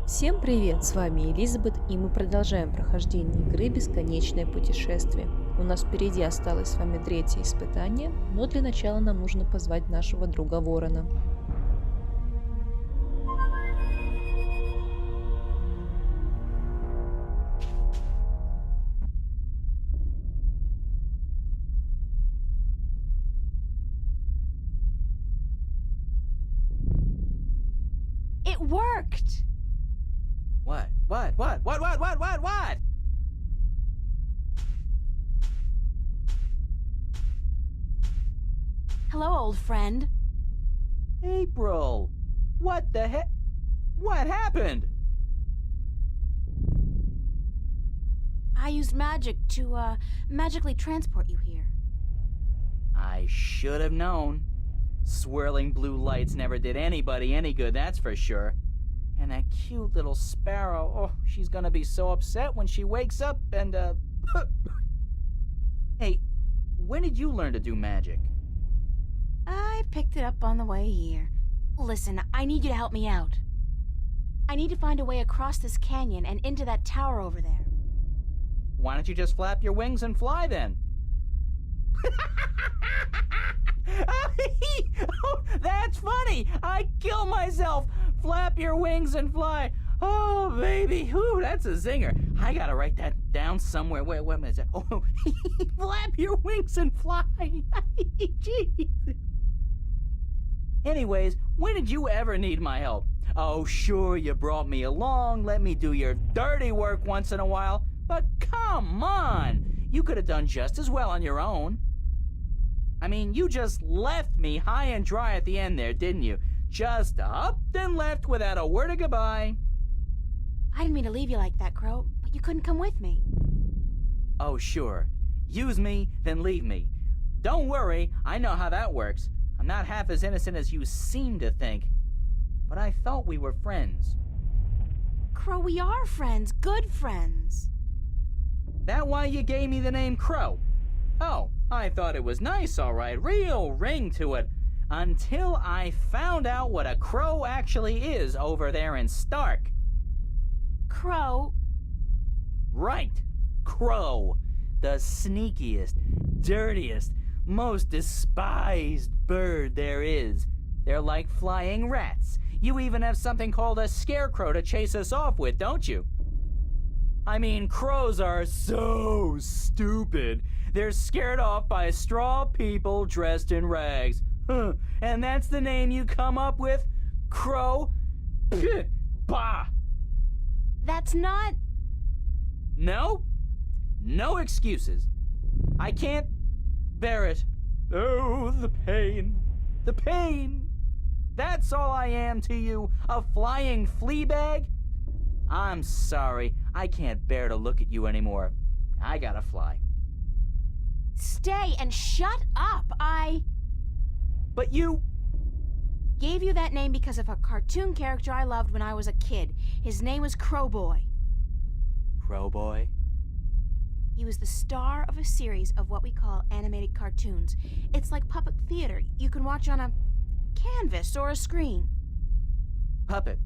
Всем привет, с вами Элизабет, и мы продолжаем прохождение игры «Бесконечное путешествие». У нас впереди осталось с вами третье испытание, но для начала нам нужно позвать нашего друга Ворона. It worked! What? Hello, old friend. April! What the heck? What happened? I used magic to, magically transport you here. I should have known. Swirling blue lights never did anybody any good, that's for sure. And that cute little sparrow, oh, she's gonna be so upset when she wakes up and, Hey, when did you learn to do magic? I picked it up on the way here. Listen, I need you to help me out. I need to find a way across this canyon and into that tower over there. Why don't you just flap your wings and fly then? Oh, that's funny! I kill myself! Flap your wings and fly! Oh, baby! Whew, that's a zinger. I gotta write that down somewhere. Wait a minute. Oh, flap your wings and fly! Jeez. Anyways, when did you ever need my help? Oh, sure, you brought me along, let me do your dirty work once in a while, but come on! You could have done just as well on your own. I mean, you just left me high and dry at the end there, didn't you? Just up and left without a word of goodbye. I didn't mean to leave you like that, Crow, but you couldn't come with me. Oh, sure. Use me, then leave me. Don't worry, I know how that works. I'm not half as innocent as you seem to think. But I thought we were friends. Crow, we are friends, good friends. That why you gave me the name Crow? Oh, I thought it was nice, all right. Real ring to it. Until I found out what a crow actually is over there in Stark. Crow? Right. Crow. The sneakiest, dirtiest, most despised bird there is. They're like flying rats. You even have something called a scarecrow to chase us off with, don't you? I mean, crows are so stupid. They're scared off by straw people dressed in rags. Huh. And that's the name you come up with? Crow? Pah! Bah! That's not... No? No excuses. I can't bear it. Oh, the pain. The pain. That's all I am to you, a flying flea bag? I'm sorry, I can't bear to look at you anymore. I gotta fly. Stay and shut up, But you... Gave you that name because of a cartoon character I loved when I was a kid. His name was Crowboy. Crowboy? He was the star of a series of what we call animated cartoons. It's like puppet theater. You can watch on a canvas or a screen. Puppet.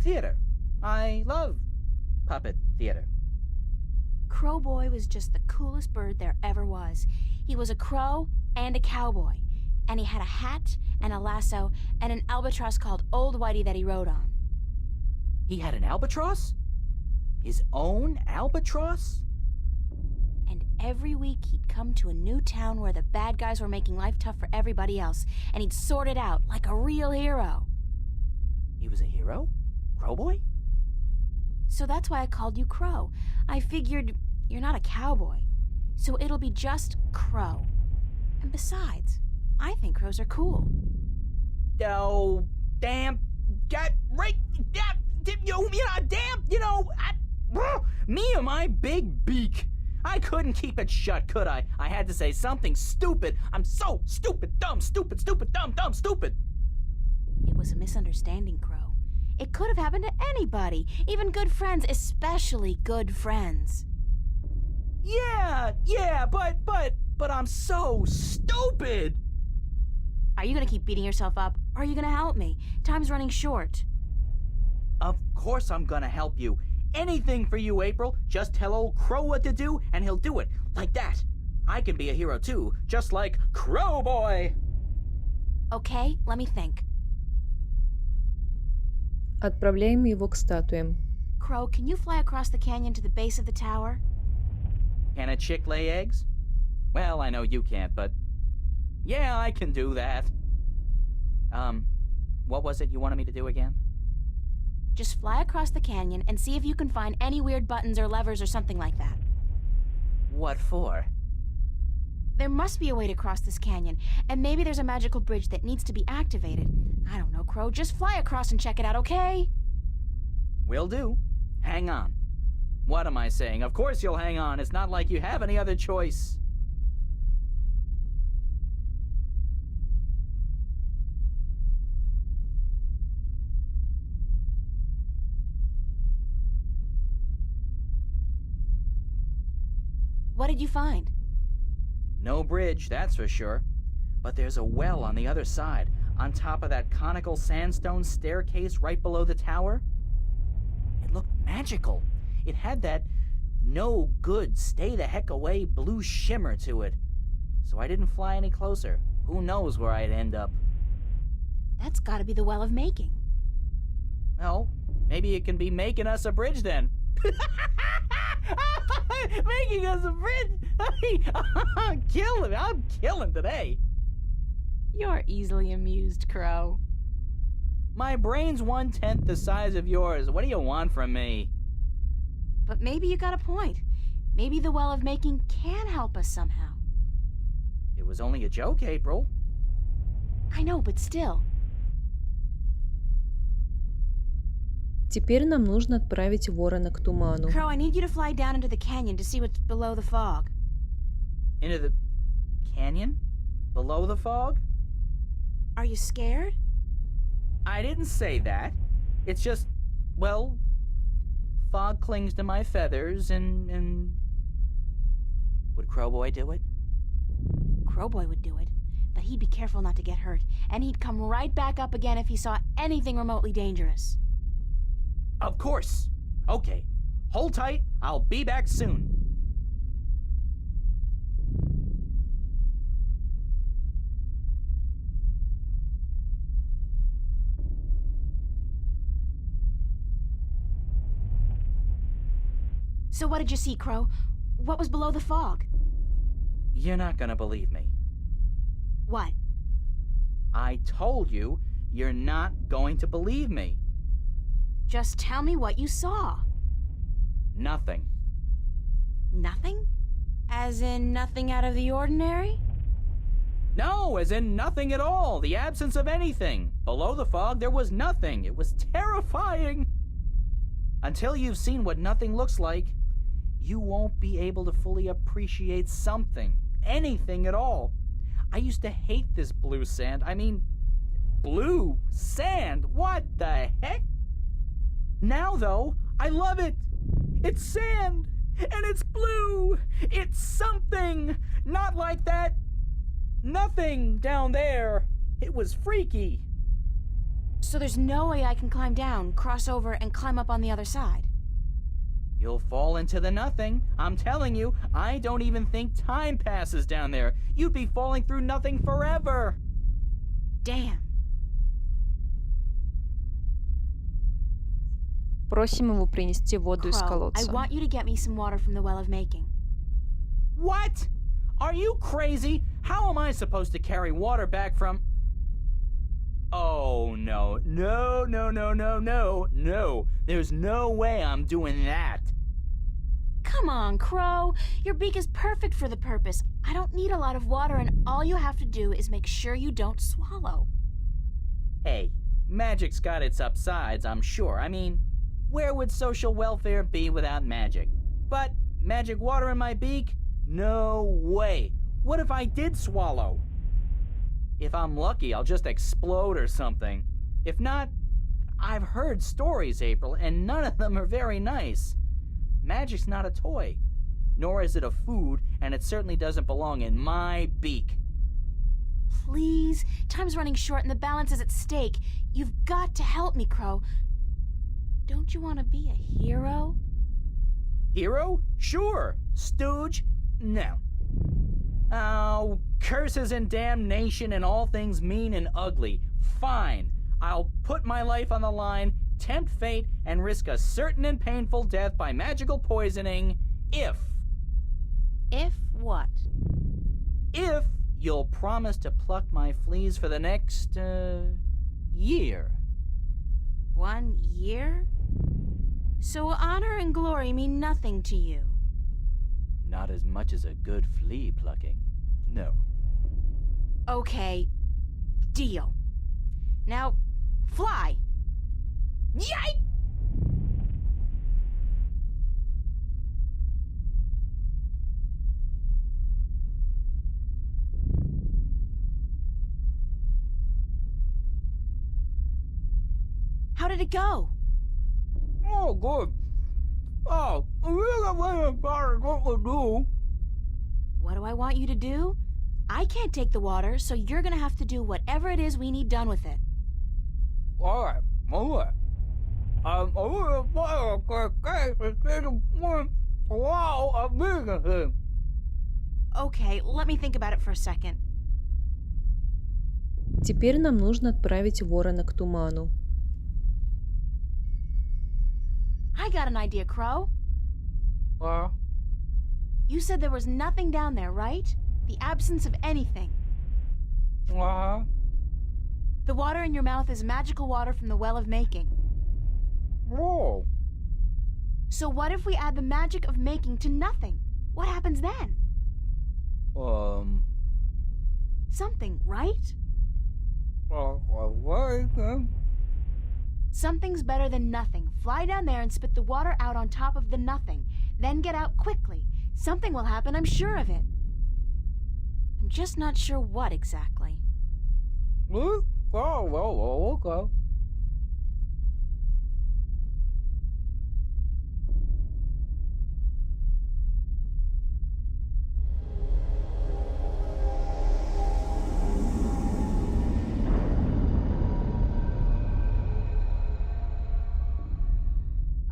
Theater. I love puppet theater. Crowboy was just the coolest bird there ever was. He was a crow and a cowboy. And he had a hat and a lasso and an albatross called Old Whitey that he rode on. He had an albatross? His own albatross? And every week he'd come to a new town where the bad guys were making life tough for everybody else, and he'd sort it out like a real hero. He was a hero? Crowboy? So that's why I called you Crow. I figured you're not a cowboy, so it'll be just Crow. And besides, I think crows are cool. Oh, damn. Got right. Me and my big beak. I couldn't keep it shut, could I? I had to say something stupid. I'm so stupid, dumb, stupid, dumb, stupid. It was a misunderstanding, Crow. It could have happened to anybody, even good friends, especially good friends. Yeah, but I'm so stupid. Are you gonna keep beating yourself up, or are you gonna help me? Time's running short. Of course I'm gonna help you. Anything for you, April. Just tell old Crow what to do, and he'll do it. Like that. I can be a hero too, just like Crow Boy. Okay, let me think. Отправляем его к статуям. Crow, can you fly across the canyon to the base of the tower? Can a chick lay eggs? Well, I know you can't, but yeah, I can do that. What was it you wanted me to do again? Just fly across the canyon and see if you can find any weird buttons or levers or something like that. What for? There must be a way to cross this canyon, and maybe there's a magical bridge that needs to be activated. I don't know, Crow. Just fly across and check it out, okay? Will do. Hang on. What am I saying? Of course you'll hang on. It's not like you have any other choice. What did you find? No bridge, that's for sure. But there's a well on the other side, on top of that conical sandstone staircase right below the tower. It looked magical. It had that no good, stay the heck away blue shimmer to it. So I didn't fly any closer. Who knows where I'd end up? That's gotta be the Well of Making. Well, maybe it can be making us a bridge then. Making us a bridge? I'm killing today. You're easily amused, Crow. My brain's 1/10 the size of yours. What do you want from me? But maybe you got a point. Maybe the Well of Making can help us somehow. It was only a joke, April. I know, but still. Теперь нам нужно отправить ворона к туману. Crow, I need you to fly down into the canyon to see what's below the fog. Into the canyon? Below the fog? Are you scared? I didn't say that. It's just, well, fog clings to my feathers and... Would Crowboy do it? Crowboy would do it, but he'd be careful not to get hurt, and he'd come right back up again if he saw anything remotely dangerous. Of course. Okay. Hold tight. I'll be back soon. So what did you see, Crow? What was below the fog? You're not gonna believe me. What? I told you you're not going to believe me. Just tell me what you saw. Nothing. Nothing? As in nothing out of the ordinary? No, as in nothing at all. The absence of anything. Below the fog, there was nothing. It was terrifying. Until you've seen what nothing looks like, you won't be able to fully appreciate something. Anything at all. I used to hate this blue sand. I mean, blue sand? What the heck? Now, though, I love it. It's sand, and it's blue. It's something. Not like that nothing down there. It was freaky. So there's no way I can climb down, cross over, and climb up on the other side? You'll fall into the nothing. I'm telling you, I don't even think time passes down there. You'd be falling through nothing forever. Damn. Просим его принести воду из Crow, I колодца. want you to get me some water from the Well of Making. What? Are you crazy? How am I supposed to carry water back from... Oh, no. No, no, no, no, no, no. There's no way I'm doing that. Come on, Crow. Your beak is perfect for the purpose. I don't need a lot of water, and all you have to do is make sure you don't swallow. Hey, magic's got its upsides, I'm sure. I mean, where would social welfare be without magic? But magic water in my beak? No way. What if I did swallow? If I'm lucky, I'll just explode or something. If not, I've heard stories, April, and none of them are very nice. Magic's not a toy, nor is it a food, and it certainly doesn't belong in my beak. Please, time's running short and the balance is at stake. You've got to help me, Crow. Don't you want to be a hero? Hero? Sure. Stooge? No. Oh, curses and damnation and all things mean and ugly. Fine. I'll put my life on the line, tempt fate, and risk a certain and painful death by magical poisoning if What? If you'll promise to pluck my fleas for the next, year. 1 year? So honor and glory mean nothing to you? Not as much as a good flea plucking. No. Okay, deal. Now, fly! Yike! How did it go? Oh, good. Oh, what to do. What do I want you to do? I can't take the water, so you're gonna have to do whatever it is we need done with it. All right. Okay, let me think about it for a second. Теперь нам нужно отправить ворона к туману. I got an idea, Crow. You said there was nothing down there, right? The absence of anything. The water in your mouth is magical water from the Well of Making. Whoa. So what if we add the magic of making to nothing? What happens then? Something, right? Something's better than nothing. Fly down there and spit the water out on top of the nothing. Then get out quickly. Something will happen, I'm sure of it. I'm just not sure what exactly. Okay.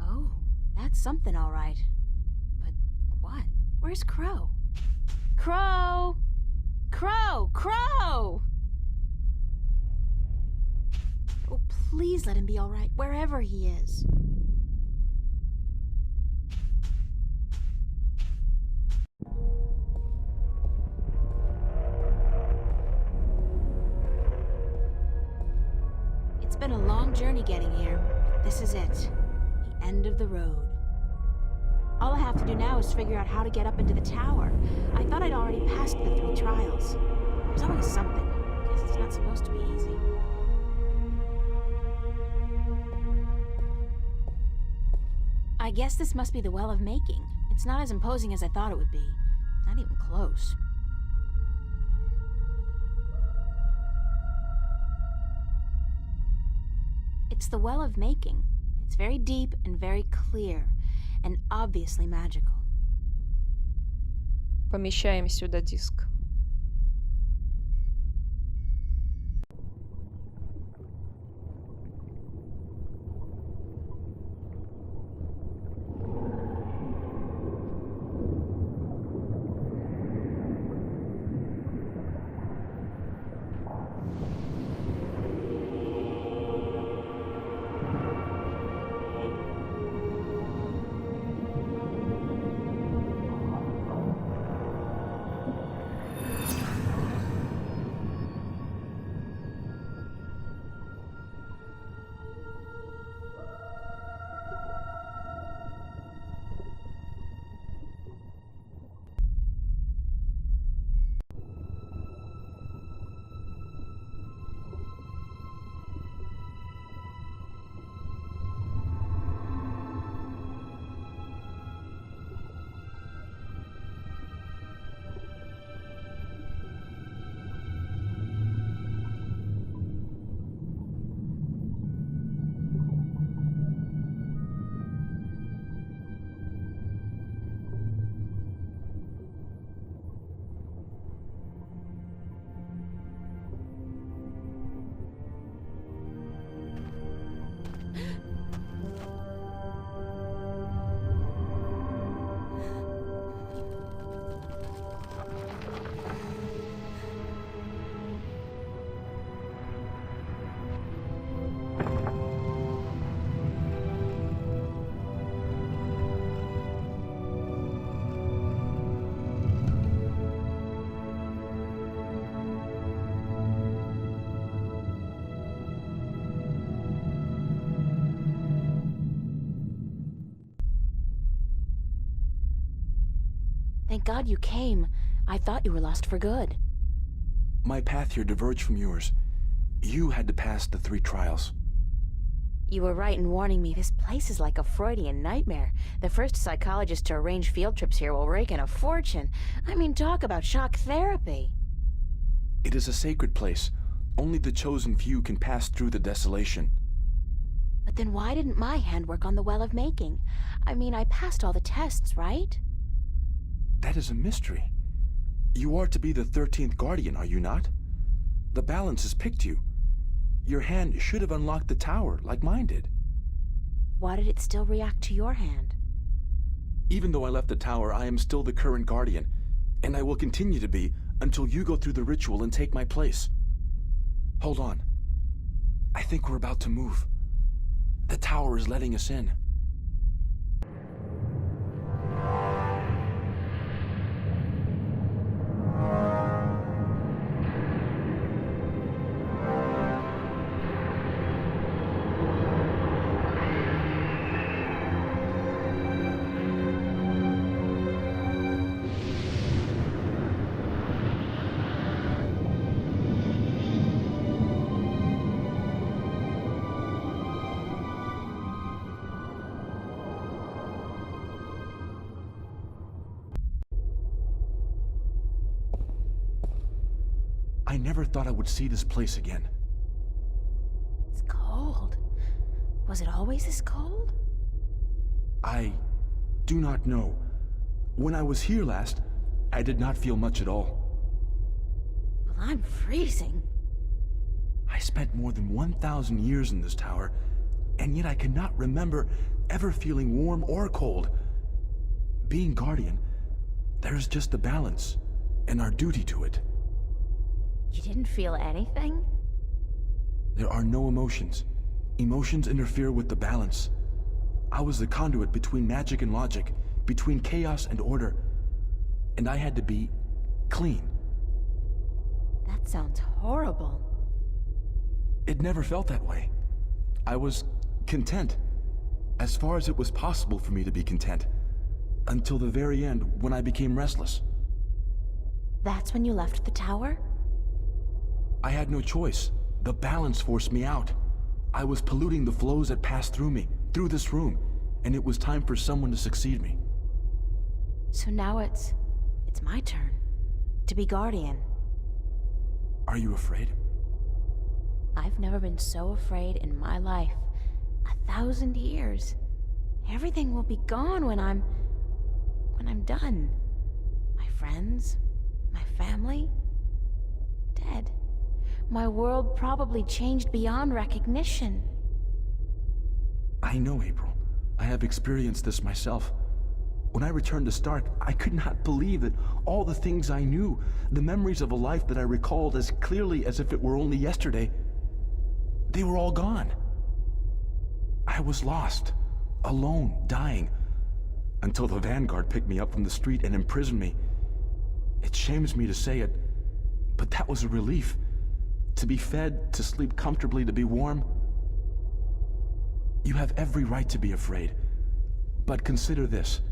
Oh, that's something all right. But what? Where's Crow? Crow! Crow! Crow! Oh, please let him be all right, wherever he is. It's been a long journey getting here, but this is it. The end of the road. All I have to do now is figure out how to get up into the tower. I thought I'd already passed the 3 trials. There's always something. Guess it's not supposed to be easy. I guess this must be the Well of Making. It's not as imposing as I thought it would be. Not even close. It's the Well of Making. It's very deep and very clear, and obviously magical. Помещаем сюда диск. Thank God you came. I thought you were lost for good. My path here diverged from yours. You had to pass the 3 trials. You were right in warning me. This place is like a Freudian nightmare. The first psychologist to arrange field trips here will rake in a fortune. I mean, talk about shock therapy. It is a sacred place. Only the chosen few can pass through the desolation. But then why didn't my hand work on the Well of Making? I mean, I passed all the tests, right? That is a mystery. You are to be the 13th Guardian, are you not? The balance has picked you. Your hand should have unlocked the tower, like mine did. Why did it still react to your hand? Even though I left the tower, I am still the current Guardian, and I will continue to be until you go through the ritual and take my place. Hold on. I think we're about to move. The tower is letting us in. I never thought I would see this place again. It's cold. Was it always this cold? I do not know. When I was here last, I did not feel much at all. Well, I'm freezing. I spent more than 1,000 years in this tower, and yet I cannot remember ever feeling warm or cold. Being Guardian, there is just the balance, and our duty to it. You didn't feel anything? There are no emotions. Emotions interfere with the balance. I was the conduit between magic and logic, between chaos and order, and I had to be clean. That sounds horrible. It never felt that way. I was content, as far as it was possible for me to be content, until the very end when I became restless. That's when you left the tower? I had no choice. The balance forced me out. I was polluting the flows that passed through me, through this room, and it was time for someone to succeed me. So now it's my turn to be Guardian. Are you afraid? I've never been so afraid in my life. 1,000 years. Everything will be gone when I'm done. My friends, my family, dead. My world probably changed beyond recognition. I know, April. I have experienced this myself. When I returned to Stark, I could not believe that all the things I knew, the memories of a life that I recalled as clearly as if it were only yesterday, they were all gone. I was lost, alone, dying, until the Vanguard picked me up from the street and imprisoned me. It shames me to say it, but that was a relief. To be fed, to sleep comfortably, to be warm. You have every right to be afraid, but consider this.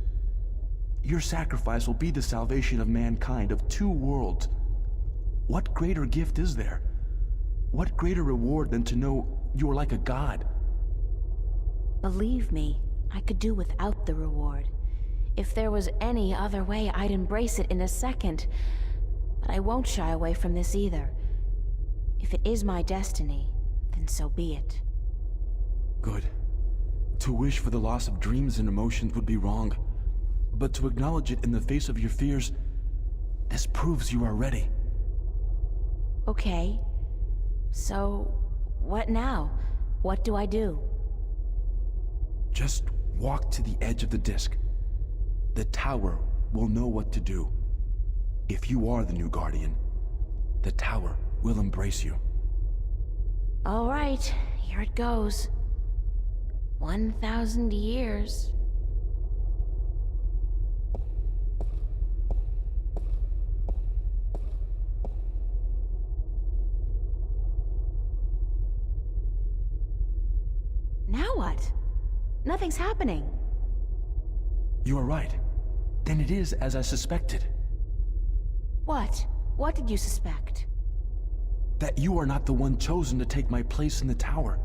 Your sacrifice will be the salvation of mankind, of 2 worlds. What greater gift is there? What greater reward than to know you are like a god? Believe me, I could do without the reward. If there was any other way, I'd embrace it in a second. But I won't shy away from this either. If it is my destiny, then so be it. Good. To wish for the loss of dreams and emotions would be wrong. But to acknowledge it in the face of your fears, this proves you are ready. Okay. So, what now? What do I do? Just walk to the edge of the disc. The tower will know what to do. If you are the new Guardian, the tower will embrace you. All right, here it goes. 1,000 years. Now what? Nothing's happening. You are right. then it is as I suspected. What? What did you suspect? That you are not the one chosen to take my place in the tower.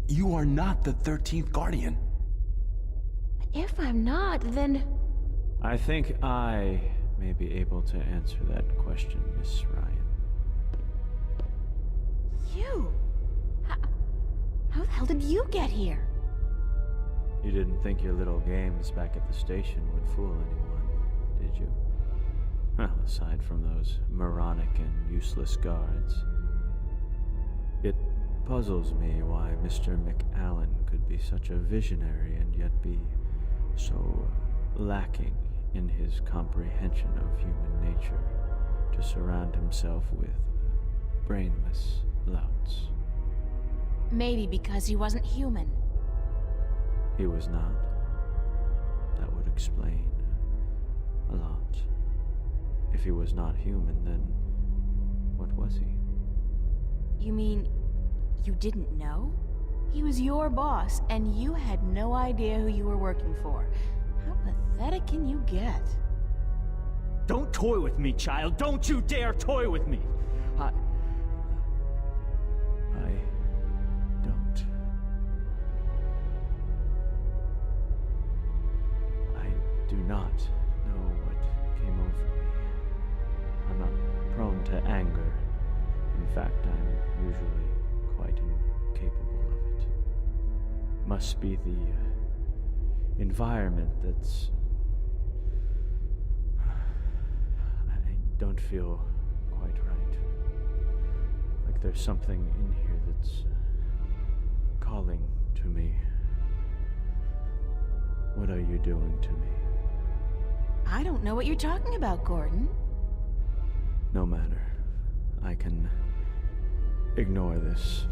You are not the 13th Guardian. If I'm not, then... I think I may be able to answer that question, Miss Ryan. You? How the hell did you get here? You didn't think your little games back at the station would fool anyone, did you? Well, aside from those moronic and useless guards. It puzzles me why Mr. McAllen could be such a visionary and yet be so lacking in his comprehension of human nature to surround himself with brainless louts. Maybe because he wasn't human. He was not. That would explain a lot. If he was not human, then what was he? You mean you didn't know? He was your boss, and you had no idea who you were working for. How pathetic can you get? Don't toy with me, child. Don't you dare toy with me. I don't. I do not know what came over me. I'm not prone to anger. In fact, I'm usually quite incapable of it. Must be the environment that's... I don't feel quite right. Like there's something in here that's calling to me. What are you doing to me? I don't know what you're talking about, Gordon. No matter. I can ignore this.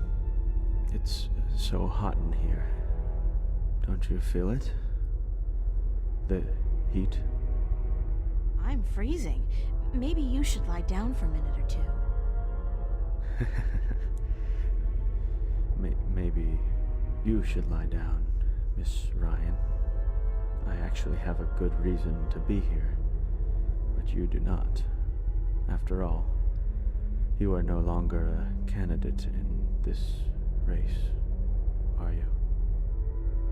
It's so hot in here. Don't you feel it? The heat? I'm freezing. Maybe you should lie down for a minute or two. Maybe you should lie down, Miss Ryan. I actually have a good reason to be here, but you do not. After all, you are no longer a candidate in this race, are you?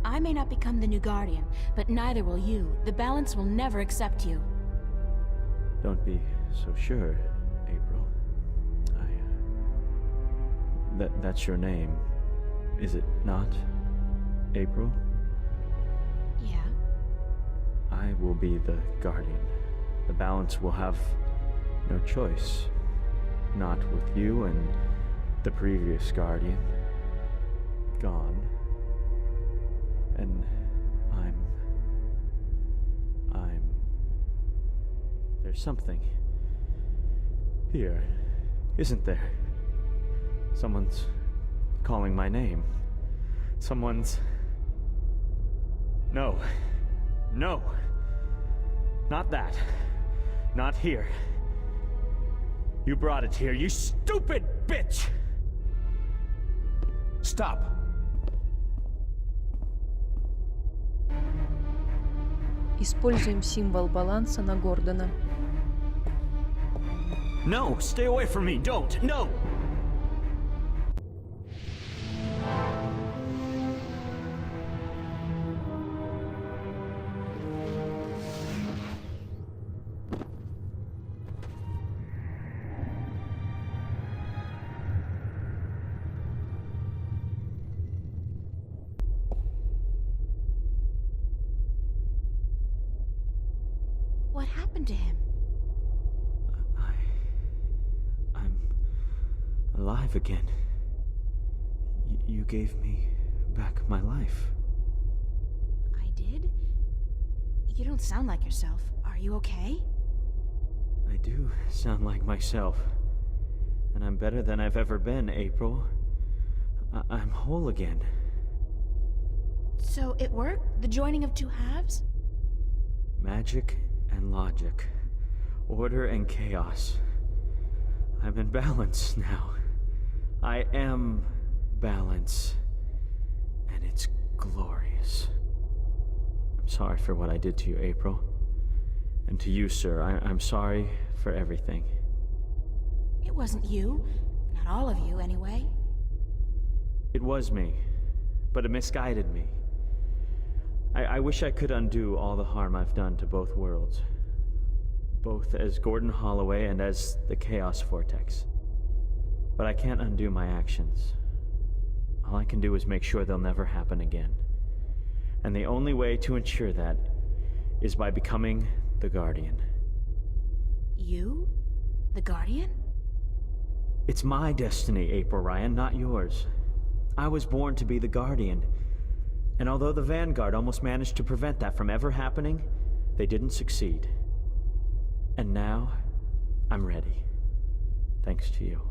I may not become the new Guardian, but neither will you. The balance will never accept you. Don't be so sure, April. That's your name, is it not? April? Yeah. I will be the Guardian. The balance will have no choice. Not with you and the previous Guardian gone. And I'm... There's something here, isn't there? Someone's calling my name. Someone's... No. No. Not that. Not here. You brought it here, you stupid bitch! Stop! Используем символ баланса на Гордона. No, stay away from me. Don't. No. What happened to him? I'm alive again. You gave me back my life. I did? You don't sound like yourself. Are you okay? I do sound like myself. And I'm better than I've ever been, April. I'm whole again. So it worked? The joining of two halves? Magic and logic. Order and chaos. I'm in balance now. I am balance. And it's glorious. I'm sorry for what I did to you, April. And to you, sir, I'm sorry for everything. It wasn't you. Not all of you, anyway. It was me, but it misguided me. I wish I could undo all the harm I've done to both worlds. Both as Gordon Holloway and as the Chaos Vortex. But I can't undo my actions. All I can do is make sure they'll never happen again. And the only way to ensure that is by becoming the Guardian. You? The Guardian? It's my destiny, April Ryan, not yours. I was born to be the Guardian. And although the Vanguard almost managed to prevent that from ever happening, they didn't succeed. And now, I'm ready. Thanks to you.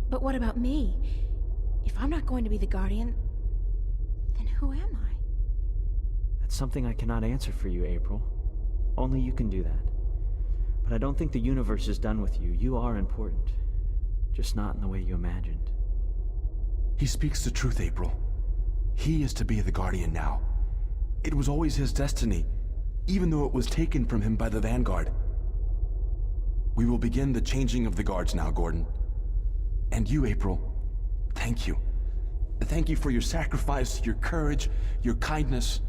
But what about me? If I'm not going to be the Guardian, then who am I? That's something I cannot answer for you, April. Only you can do that. But I don't think the universe is done with you. You are important. Just not in the way you imagined. He speaks the truth, April. He is to be the Guardian now. It was always his destiny, even though it was taken from him by the Vanguard. We will begin the changing of the guards now, Gordon. And you, April, thank you. Thank you for your sacrifice, your courage, your kindness.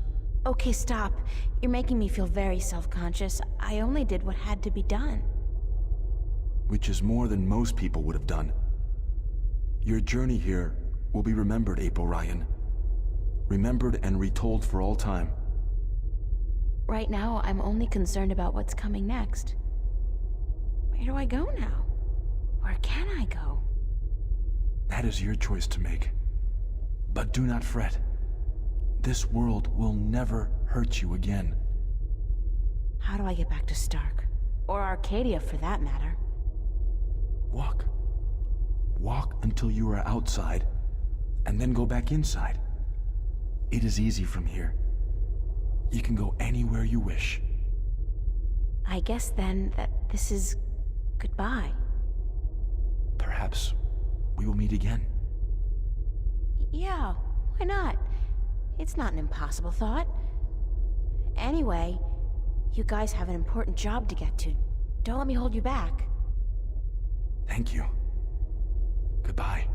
Okay, stop. You're making me feel very self-conscious. I only did what had to be done. Which is more than most people would have done. Your journey here will be remembered, April Ryan. Remembered and retold for all time. Right now, I'm only concerned about what's coming next. Where do I go now? Where can I go? That is your choice to make. But do not fret. This world will never hurt you again. How do I get back to Stark? Or Arcadia, for that matter? Walk. Walk until you are outside, and then go back inside. It is easy from here. You can go anywhere you wish. I guess then that this is goodbye. Perhaps we will meet again. Yeah, why not? It's not an impossible thought. Anyway, you guys have an important job to get to. Don't let me hold you back. Thank you. Goodbye.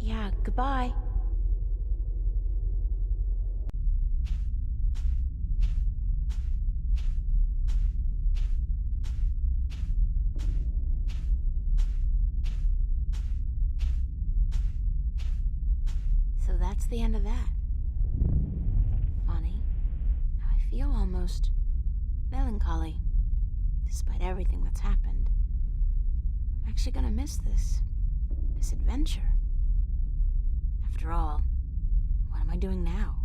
Yeah, goodbye. So that's the end of that. Funny. Now I feel almost melancholy, despite everything that's happened. I'm actually gonna miss this adventure. After all, what am I doing now?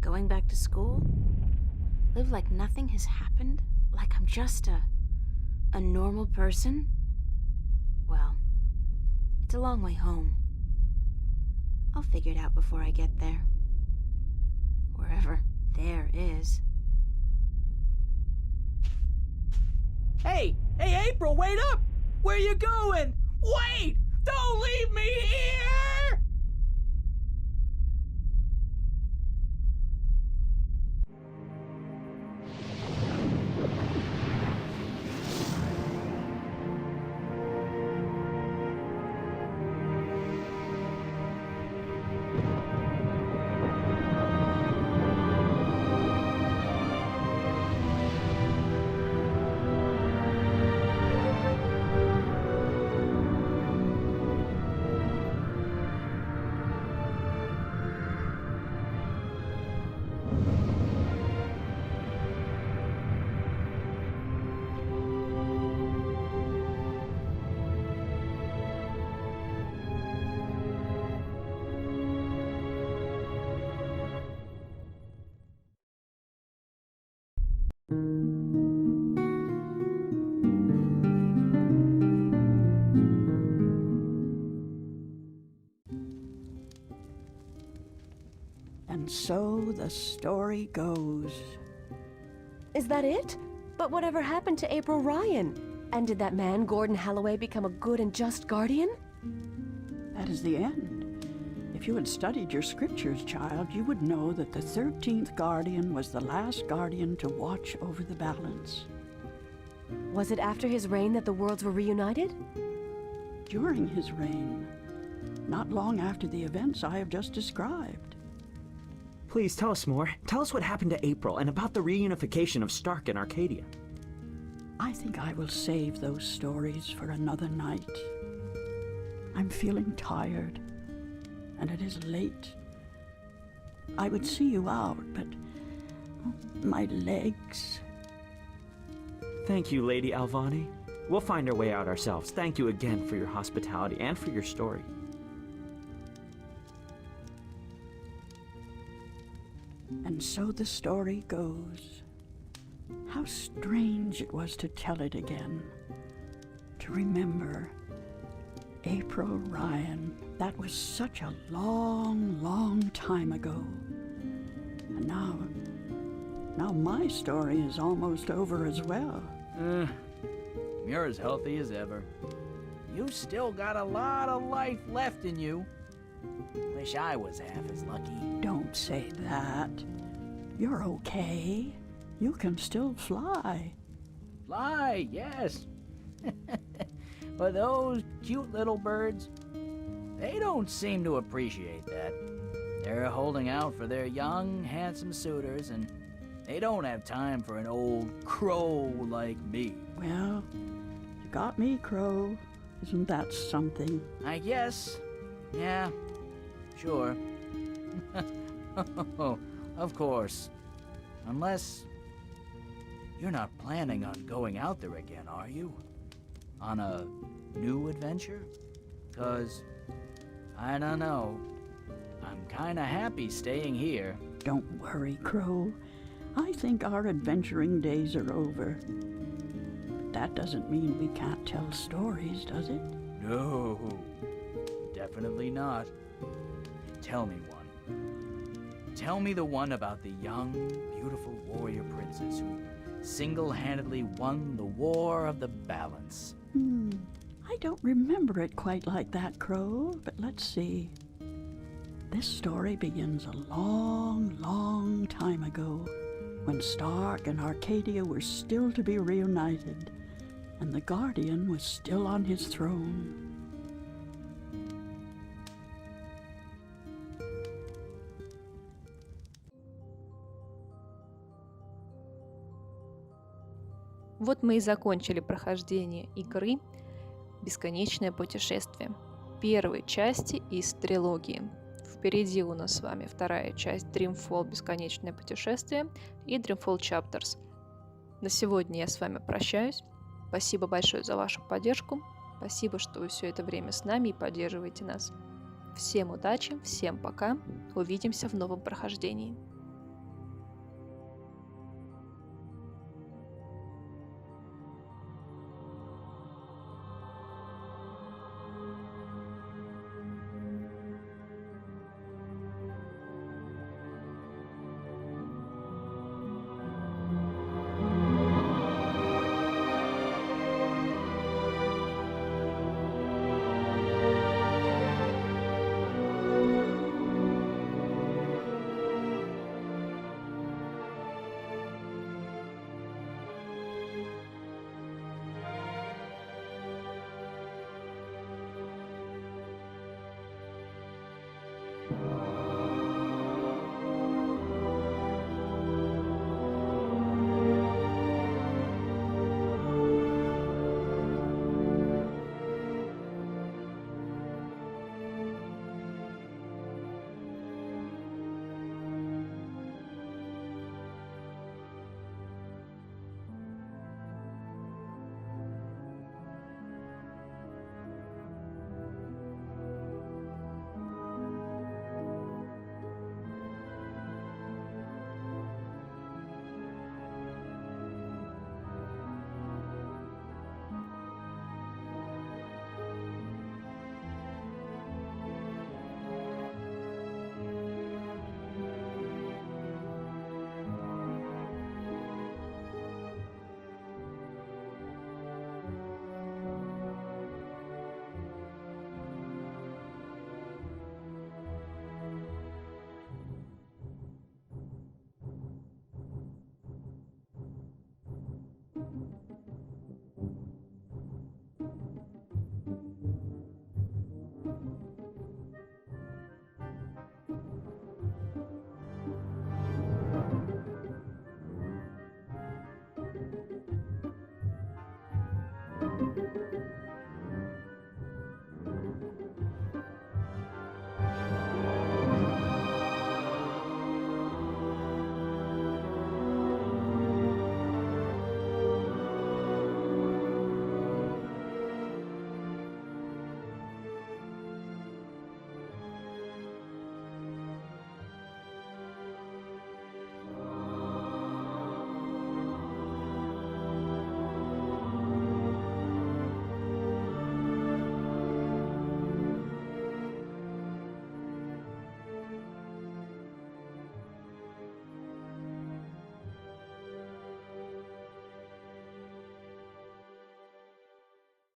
Going back to school? Live like nothing has happened? Like I'm just a normal person? Well, it's a long way home. I'll figure it out before I get there. Wherever there is. Hey, April, wait up! Where you going? Wait! Don't leave me here! And so the story goes. Is that it? But whatever happened to April Ryan? And did that man, Gordon Holloway, become a good and just guardian? That is the end. If you had studied your scriptures, child, you would know that the 13th guardian was the last guardian to watch over the balance. Was it after his reign that the worlds were reunited? During his reign, not long after the events I have just described. Please tell us more. Tell us what happened to April and about the reunification of Stark and Arcadia. I think I will save those stories for another night. I'm feeling tired, and it is late. I would see you out, but my legs. Thank you, Lady Alvani. We'll find our way out ourselves. Thank you again for your hospitality and for your story. And so the story goes. How strange it was to tell it again. To remember April Ryan. That was such a long, long time ago. And now my story is almost over as well. You're as healthy as ever. You still got a lot of life left in you. Wish I was half as lucky. Don't say that. You're okay. You can still fly. Fly, yes. But those cute little birds, they don't seem to appreciate that. They're holding out for their young, handsome suitors, and they don't have time for an old crow like me. Well, you got me, Crow. Isn't that something? I guess. Yeah, sure. Of course. Unless you're not planning on going out there again, are you? On a new adventure? 'Cause, I don't know. I'm kinda happy staying here. Don't worry, Crow. I think our adventuring days are over. But that doesn't mean we can't tell stories, does it? No, definitely not. Tell me one. Tell me the one about the young, beautiful warrior princess who single-handedly won the War of the Balance. I don't remember it quite like that, Crow, but let's see. This story begins a long, long time ago, when Stark and Arcadia were still to be reunited, and the Guardian was still on his throne. Вот мы и закончили прохождение игры «Бесконечное путешествие», первой части из трилогии. Впереди у нас с вами вторая часть Dreamfall «Бесконечное путешествие» и Dreamfall Chapters. На сегодня я с вами прощаюсь. Спасибо большое за вашу поддержку. Спасибо, что вы все это время с нами и поддерживаете нас. Всем удачи, всем пока. Увидимся в новом прохождении.